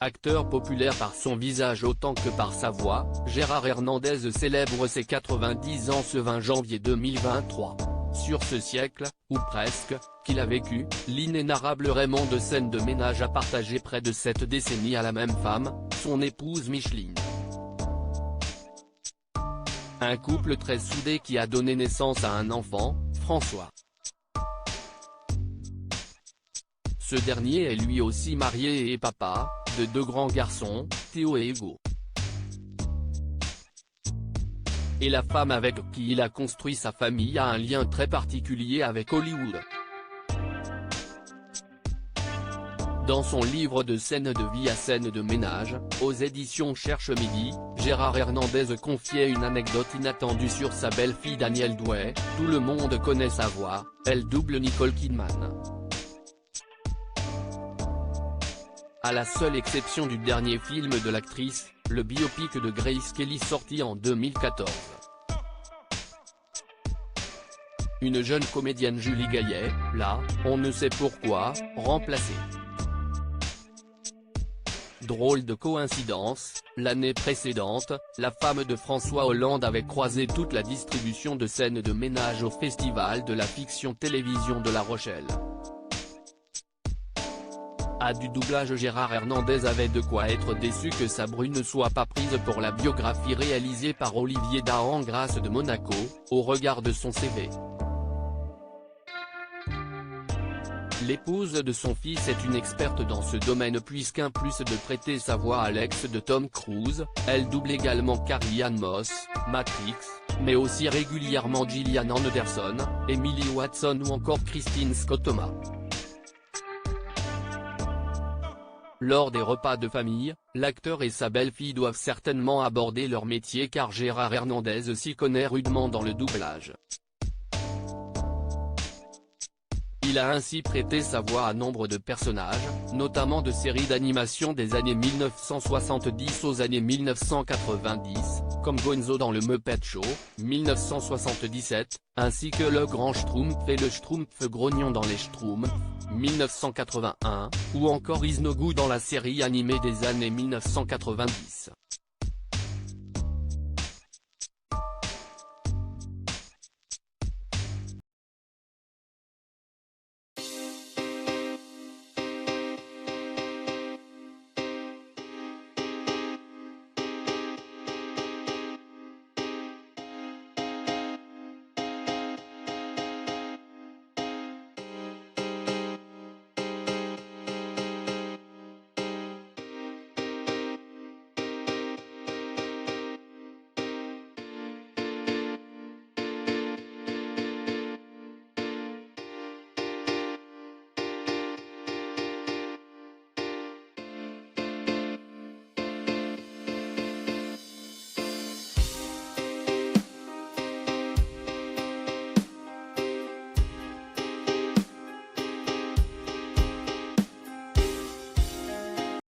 Acteur populaire par son visage autant que par sa voix, Gérard Hernandez célèbre ses 90 ans ce 20 janvier 2023. Sur ce siècle, ou presque, qu'il a vécu, l'inénarrable Raymond de scène de ménage a partagé près de 7 décennies à la même femme, son épouse Micheline. Un couple très soudé qui a donné naissance à un enfant, François. Ce dernier est lui aussi marié et papa, de 2 grands garçons, Théo et Hugo. Et la femme avec qui il a construit sa famille a un lien très particulier avec Hollywood. Dans son livre de scènes de vie à scène de ménage, aux éditions Cherche Midi, Gérard Hernandez confiait une anecdote inattendue sur sa belle-fille Danielle Douai. Tout le monde connaît sa voix, elle double Nicole Kidman. À la seule exception du dernier film de l'actrice, le biopic de Grace Kelly sorti en 2014. Une jeune comédienne Julie Gaillet, là, on ne sait pourquoi, remplacée. Drôle de coïncidence, l'année précédente, la femme de François Hollande avait croisé toute la distribution de scènes de ménage au Festival de la Fiction Télévision de La Rochelle. À du doublage, Gérard Hernandez avait de quoi être déçu que sa bru ne soit pas prise pour la biographie réalisée par Olivier Dahan Grâce de Monaco, au regard de son CV. L'épouse de son fils est une experte dans ce domaine puisqu'en plus de prêter sa voix à l'ex de Tom Cruise, elle double également Carrie-Anne Moss, Matrix, mais aussi régulièrement Gillian Anderson, Emily Watson ou encore Christine Scott Thomas. Lors des repas de famille, l'acteur et sa belle-fille doivent certainement aborder leur métier car Gérard Hernandez s'y connaît rudement dans le doublage. Il a ainsi prêté sa voix à nombre de personnages, notamment de séries d'animation des années 1970 aux années 1990, comme Gonzo dans le Muppet Show, 1977, ainsi que le Grand Schtroumpf et le Schtroumpf grognon dans les Schtroumpfs, 1981, ou encore Is No Good dans la série animée des années 1990.